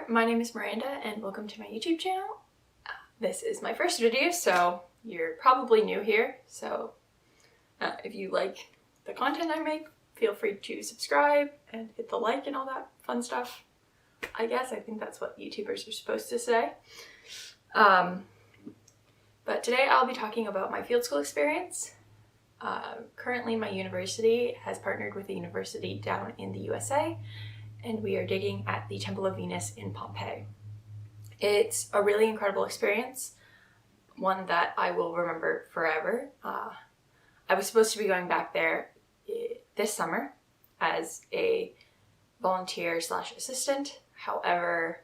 my name is Miranda and welcome to my YouTube channel. This is my first video, so you're probably new here. So if you like the content I make, feel free to subscribe and hit the like and all that fun stuff. I think that's what YouTubers are supposed to say. But today I'll be talking about my field school experience. Currently my university has partnered with a university down in the USA, and we are digging at the Temple of Venus in Pompeii. It's a really incredible experience, one that I will remember forever. I was supposed to be going back there this summer as a volunteer / assistant. However,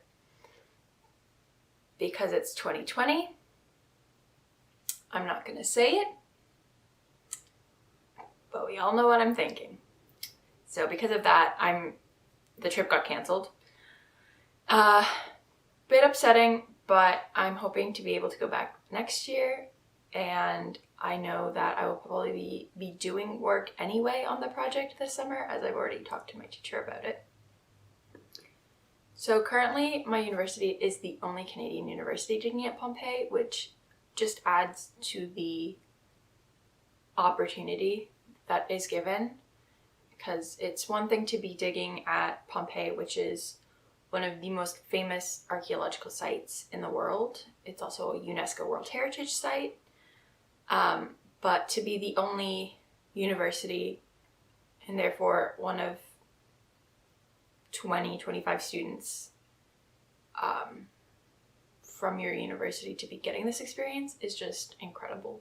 because it's 2020, I'm not going to say it, but we all know what I'm thinking. So because of that, the trip got canceled. Bit upsetting, but I'm hoping to be able to go back next year, and I know that I will probably be doing work anyway on the project this summer, as I've already talked to my teacher about it. So currently my university is the only Canadian university digging at Pompeii, which just adds to the opportunity that is given, because it's one thing to be digging at Pompeii, which is one of the most famous archaeological sites in the world. It's also a UNESCO World Heritage Site. But to be the only university, and therefore one of 20-25 students from your university to be getting this experience is just incredible.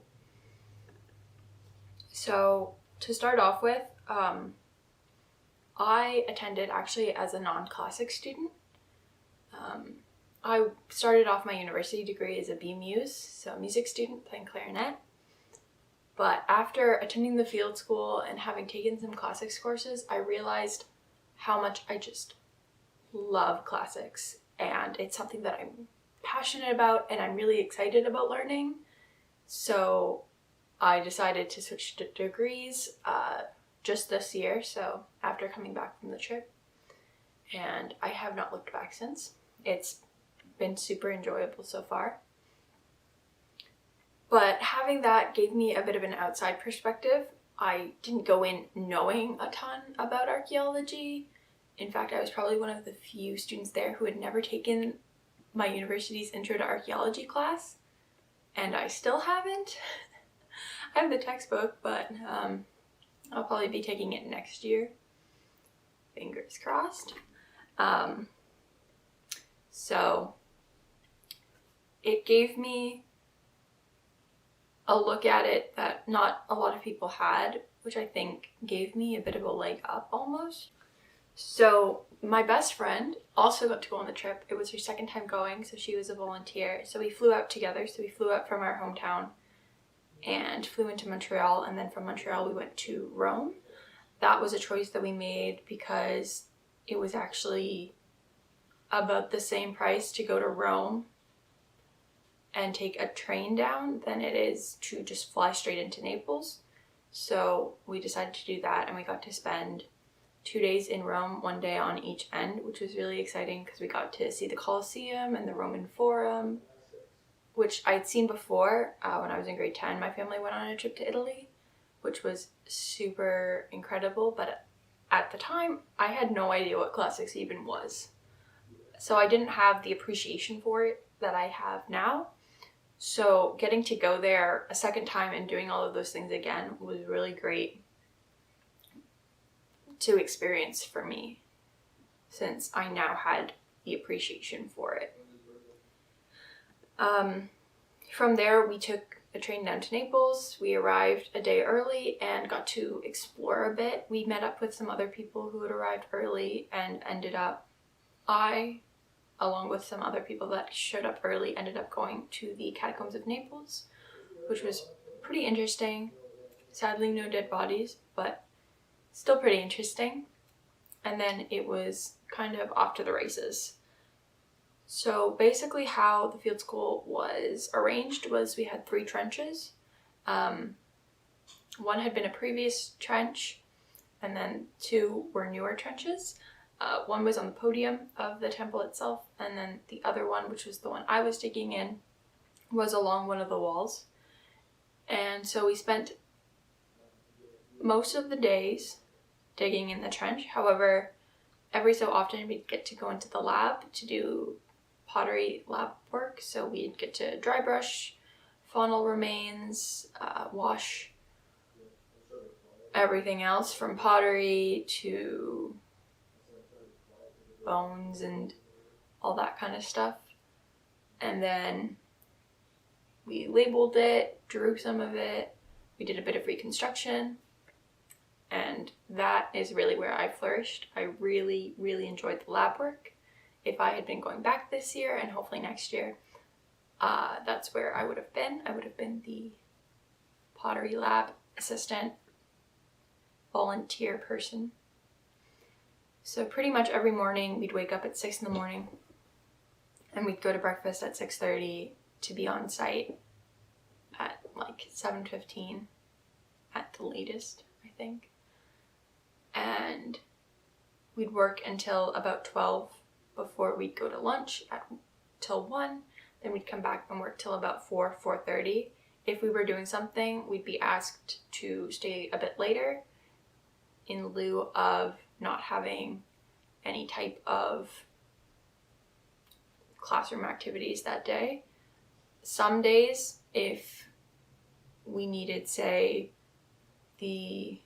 So to start off with, I attended actually as a non-classic student. I started off my university degree as a B-Muse, so a music student playing clarinet. But after attending the field school and having taken some classics courses, I realized how much I just love classics, and it's something that I'm passionate about and I'm really excited about learning. So I decided to switch to degrees just this year, so after coming back from the trip, and I have not looked back since. It's been super enjoyable so far. But having that gave me a bit of an outside perspective. I didn't go in knowing a ton about archaeology. In fact, I was probably one of the few students there who had never taken my university's Intro to Archaeology class, and I still haven't. I have the textbook, but I'll probably be taking it next year. Fingers crossed. So it gave me a look at it that not a lot of people had, which I think gave me a bit of a leg up almost. So my best friend also got to go on the trip. It was her second time going, so she was a volunteer. So we flew out together. So we flew out from our hometown and flew into Montreal, and then from Montreal we went to Rome. That was a choice that we made because it was actually about the same price to go to Rome and take a train down than it is to just fly straight into Naples. So we decided to do that, and we got to spend 2 days in Rome, 1 day on each end, which was really exciting because we got to see the Colosseum and the Roman Forum, which I'd seen before when I was in grade 10. My family went on a trip to Italy, which was super incredible, but at the time I had no idea what classics even was. So I didn't have the appreciation for it that I have now. So getting to go there a second time and doing all of those things again was really great to experience for me, since I now had the appreciation for it. From there we took a train down to Naples. We arrived a day early and got to explore a bit. We met up with some other people who had arrived early, and along with some other people that showed up early, ended up going to the catacombs of Naples, which was pretty interesting. Sadly, no dead bodies, but still pretty interesting. And then it was kind of off to the races. So basically how the field school was arranged was we had 3 trenches. One had been a previous trench, and then 2 were newer trenches. One was on the podium of the temple itself, and then the other one, which was the one I was digging in, was along one of the walls. And so we spent most of the days digging in the trench. However, every so often we'd get to go into the lab to do pottery lab work. So we'd get to dry brush faunal remains, wash everything else from pottery to bones and all that kind of stuff. And then we labeled it, drew some of it, we did a bit of reconstruction, and that is really where I flourished. I really, really enjoyed the lab work. If I had been going back this year and hopefully next year, that's where I would have been. I would have been the pottery lab assistant, volunteer person. So pretty much every morning we'd wake up at 6 in the morning and we'd go to breakfast at 6:30 to be on site at like 7:15 at the latest, I think. And we'd work until about 12 before we'd go to lunch till 1. Then we'd come back and work till about 4:30. If we were doing something, we'd be asked to stay a bit later in lieu of not having any type of classroom activities that day. Some days, if we needed, say, the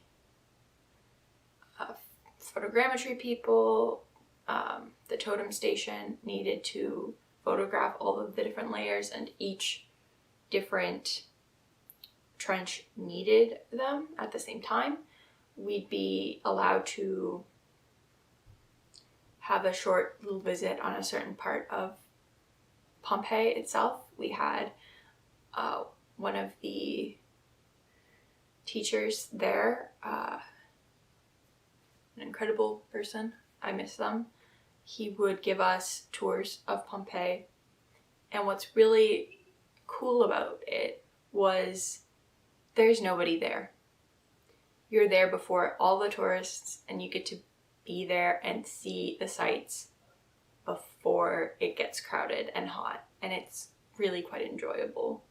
photogrammetry people, the totem station needed to photograph all of the different layers, and each different trench needed them at the same time, we'd be allowed to have a short little visit on a certain part of Pompeii itself. We had one of the teachers there, an incredible person, I miss them. He would give us tours of Pompeii, and what's really cool about it was there's nobody there. You're there before all the tourists, and you get to be there and see the sights before it gets crowded and hot, and it's really quite enjoyable.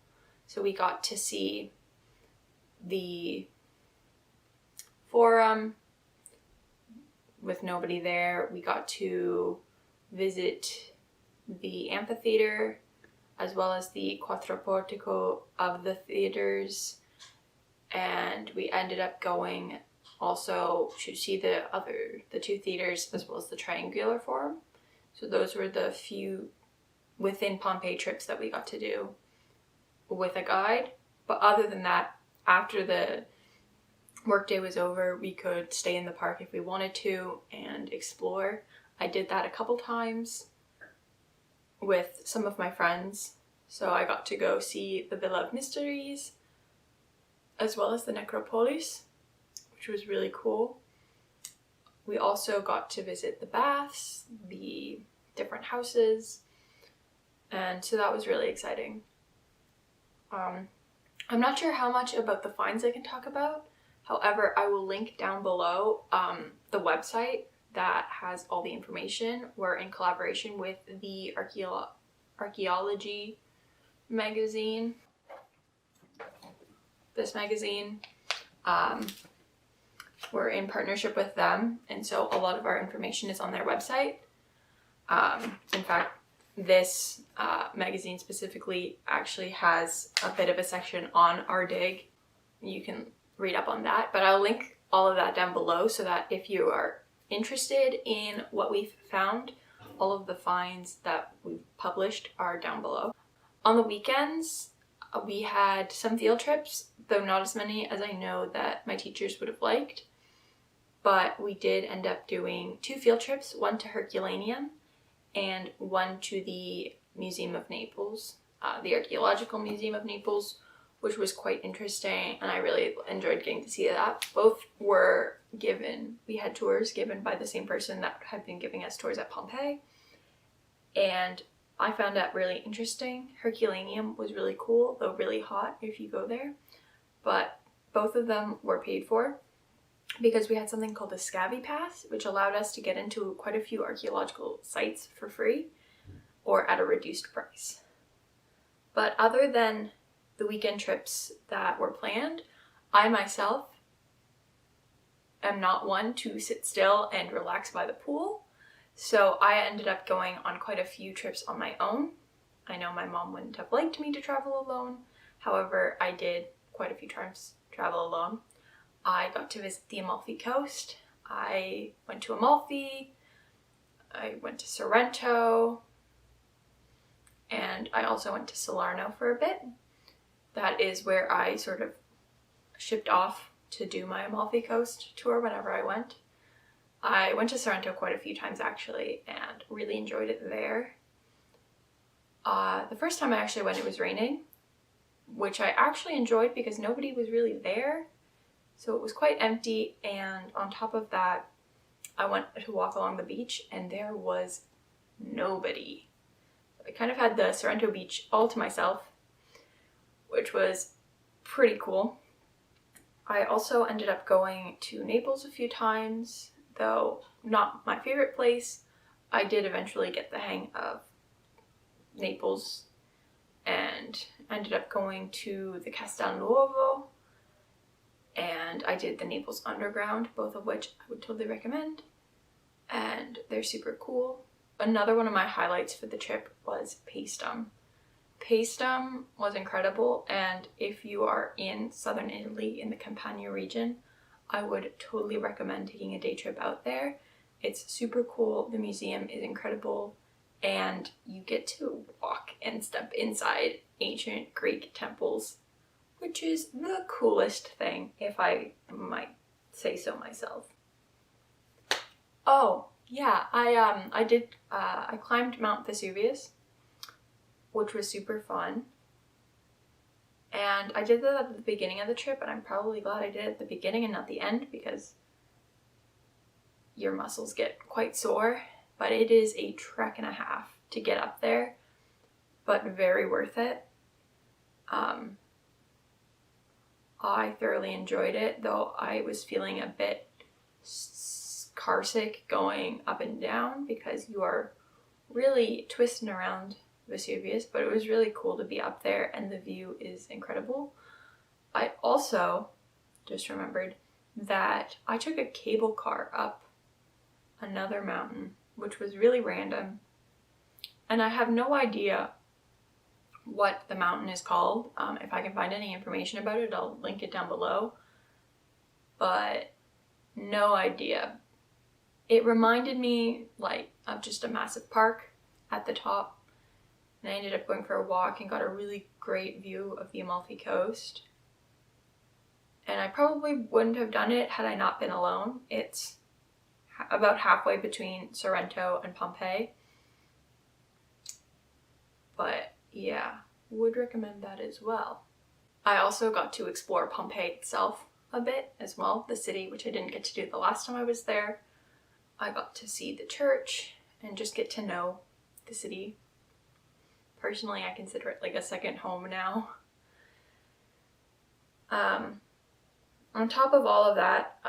So we got to see the forum with nobody there. We got to visit the amphitheater as well as the quattroportico of the theaters, and we ended up going also to see the two theaters as well as the triangular forum. So those were the few within Pompeii trips that we got to do with a guide. But other than that, after the workday was over, we could stay in the park if we wanted to and explore. I did that a couple times with some of my friends. So I got to go see the Villa of Mysteries as well as the Necropolis, which was really cool. We also got to visit the baths, the different houses, and so that was really exciting. I'm not sure how much about the finds I can talk about. However, I will link down below the website that has all the information. We're in collaboration with the archaeology magazine. This magazine, we're in partnership with them, and so a lot of our information is on their website. In fact, this magazine specifically actually has a bit of a section on our dig. You can read up on that, but I'll link all of that down below so that if you are interested in what we've found, all of the finds that we've published are down below. On the weekends, we had some field trips, though not as many as I know that my teachers would have liked, but we did end up doing 2 field trips, one to Herculaneum and one to the Museum of Naples, the Archaeological Museum of Naples, which was quite interesting, and I really enjoyed getting to see that. Both were given, we had tours given by the same person that had been giving us tours at Pompeii, and I found that really interesting. Herculaneum was really cool, though really hot if you go there, but both of them were paid for. because we had something called a Scabby Pass, which allowed us to get into quite a few archaeological sites for free or at a reduced price. But other than the weekend trips that were planned, I myself am not one to sit still and relax by the pool. So I ended up going on quite a few trips on my own. I know my mom wouldn't have liked me to travel alone. However, I did quite a few times travel alone. I got to visit the Amalfi Coast. I went to Amalfi. I went to Sorrento. And I also went to Salerno for a bit. That is where I sort of shipped off to do my Amalfi Coast tour whenever I went. I went to Sorrento quite a few times actually and really enjoyed it there. The first time I actually went, it was raining, which I actually enjoyed because nobody was really there. So it was quite empty, and on top of that, I went to walk along the beach and there was nobody. I kind of had the Sorrento beach all to myself, which was pretty cool. I also ended up going to Naples a few times, though not my favorite place. I did eventually get the hang of Naples and ended up going to the Castel Nuovo, and I did the Naples Underground, both of which I would totally recommend, and they're super cool. Another one of my highlights for the trip was Paestum. Paestum was incredible, and if you are in southern Italy in the Campania region, I would totally recommend taking a day trip out there. It's super cool, the museum is incredible, and you get to walk and step inside ancient Greek temples, which is the coolest thing, if I might say so myself. Oh, yeah, I climbed Mount Vesuvius, which was super fun. And I did that at the beginning of the trip, and I'm probably glad I did it at the beginning and not the end because your muscles get quite sore. But it is a trek and a half to get up there, but very worth it. I thoroughly enjoyed it, though I was feeling a bit carsick going up and down because you are really twisting around Vesuvius, but it was really cool to be up there and the view is incredible. I also just remembered that I took a cable car up another mountain, which was really random, and I have no idea what the mountain is called. If I can find any information about it, I'll link it down below, but no idea. It reminded me like of just a massive park at the top, and I ended up going for a walk and got a really great view of the Amalfi Coast. And I probably wouldn't have done it had I not been alone. It's about halfway between Sorrento and Pompeii. But yeah, would recommend that as well. I also got to explore Pompeii itself a bit as well, the city, which I didn't get to do the last time I was there. I got to see the church and just get to know the city. Personally, I consider it like a second home now. On top of all of that,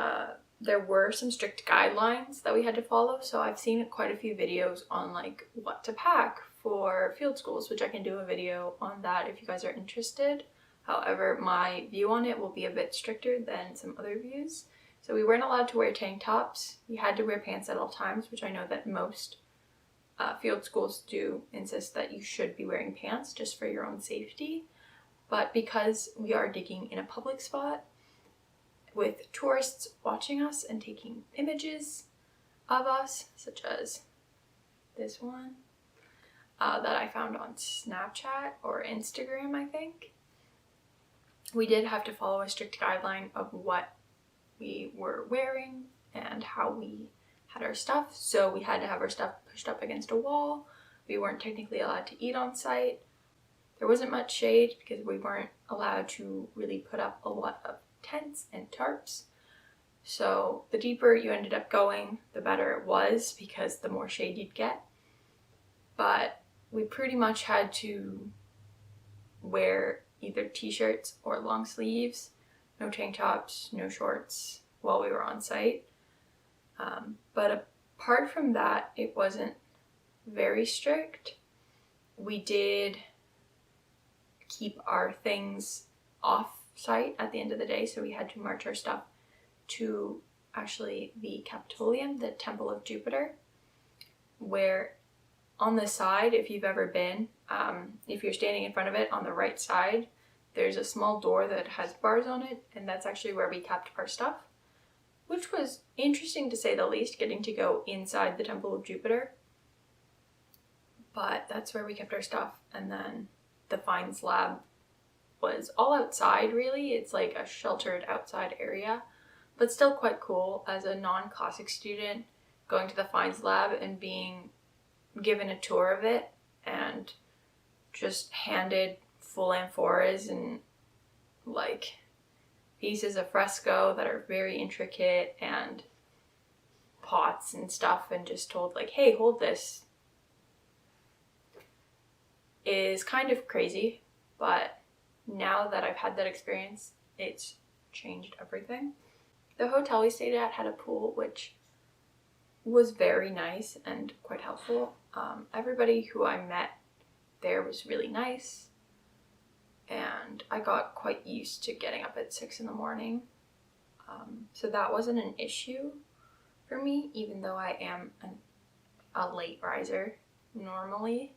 there were some strict guidelines that we had to follow. So I've seen quite a few videos on like what to pack for field schools, which I can do a video on that if you guys are interested. However, my view on it will be a bit stricter than some other views. So we weren't allowed to wear tank tops. You had to wear pants at all times, which I know that most field schools do insist that you should be wearing pants just for your own safety. But because we are digging in a public spot with tourists watching us and taking images of us, such as this one that I found on Snapchat or Instagram, I think, we did have to follow a strict guideline of what we were wearing and how we had our stuff. So we had to have our stuff pushed up against a wall. We weren't technically allowed to eat on site. There wasn't much shade because we weren't allowed to really put up a lot of tents and tarps. So the deeper you ended up going, the better it was because the more shade you'd get. But we pretty much had to wear either t-shirts or long sleeves, no tank tops, no shorts, while we were on site. But apart from that, it wasn't very strict. We did keep our things off site at the end of the day, so we had to march our stuff to actually the Capitolium, the Temple of Jupiter, where on the side, if you've ever been, if you're standing in front of it on the right side, there's a small door that has bars on it, and that's actually where we kept our stuff, which was interesting to say the least, getting to go inside the Temple of Jupiter. But that's where we kept our stuff. And then the Fines Lab was all outside, really. It's like a sheltered outside area, but still quite cool as a non-classic student, going to the Fines Lab and being given a tour of it and just handed full amphoras and like pieces of fresco that are very intricate and pots and stuff, and just told like, hey, hold this, is kind of crazy. But now that I've had that experience, it's changed everything. The hotel we stayed at had a pool, which was very nice and quite helpful. Everybody who I met there was really nice, and I got quite used to getting up at 6 in the morning. So that wasn't an issue for me, even though I am a late riser normally,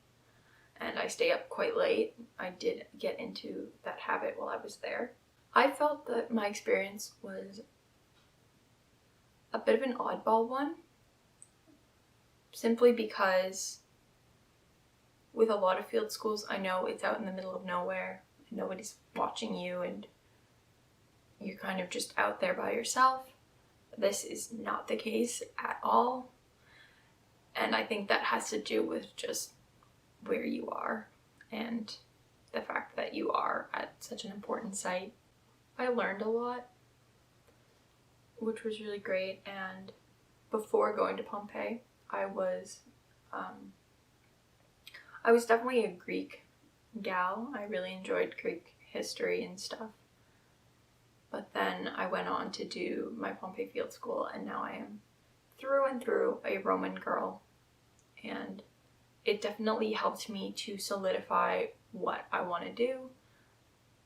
and I stay up quite late. I did get into that habit while I was there. I felt that my experience was a bit of an oddball one, simply because with a lot of field schools, I know it's out in the middle of nowhere and nobody's watching you and you're kind of just out there by yourself. This is not the case at all. And I think that has to do with just where you are and the fact that you are at such an important site. I learned a lot, which was really great. And before going to Pompeii, I was definitely a Greek gal. I really enjoyed Greek history and stuff. But then I went on to do my Pompeii Field School, and now I am through and through a Roman girl. And it definitely helped me to solidify what I want to do.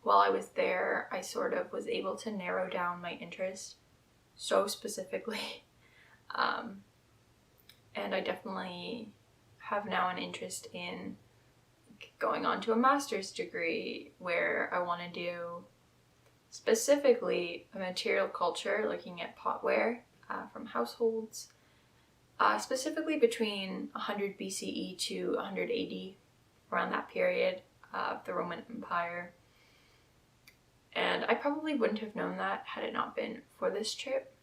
While I was there, I sort of was able to narrow down my interest so specifically. And I definitely have now an interest in going on to a master's degree, where I want to do specifically a material culture, looking at potware from households, specifically between 100 BCE to 100 AD, around that period of the Roman Empire. And I probably wouldn't have known that had it not been for this trip.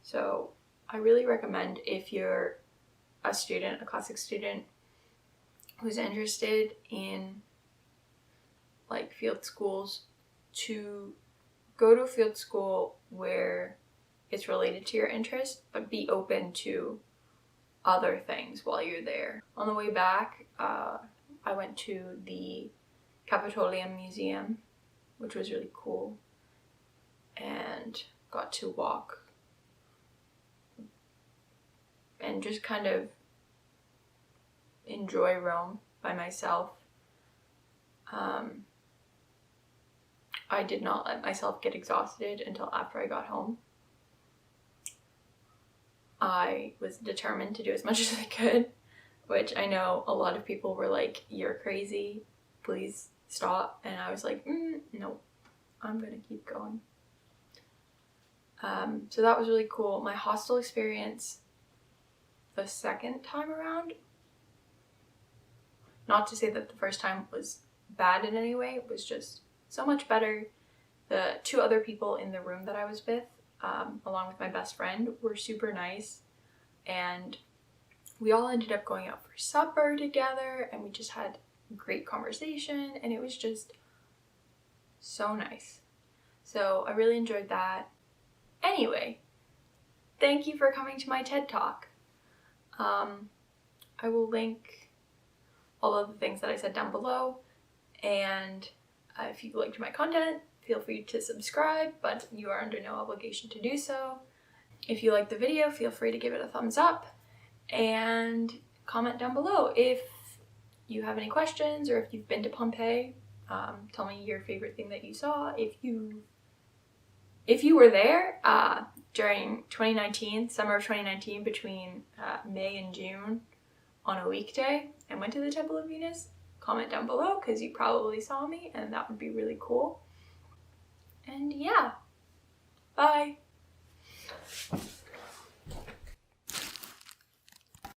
So I really recommend, if you're a student, a classic student who's interested in like field schools, to go to a field school where it's related to your interest, but be open to other things while you're there. On the way back, I went to the Capitolium Museum, which was really cool, and got to walk and just kind of enjoy Rome by myself. I did not let myself get exhausted until after I got home. I was determined to do as much as I could, which I know a lot of people were like, you're crazy, please stop. And I was like, no, I'm gonna keep going. So that was really cool. My hostel experience the second time around, not to say that the first time was bad in any way, it was just so much better. The two other people in the room that I was with, along with my best friend, were super nice, and we all ended up going out for supper together, and we just had great conversation, and it was just so nice. So I really enjoyed that. Anyway, thank you for coming to my TED Talk. I will link all of the things that I said down below, and if you liked my content, feel free to subscribe, but you are under no obligation to do so. If you like the video, feel free to give it a thumbs up and comment down below if you have any questions or if you've been to Pompeii. Tell me your favorite thing that you saw. If you were there during 2019, summer of 2019, between May and June on a weekday and went to the Temple of Venus, comment down below because you probably saw me and that would be really cool. And yeah, bye!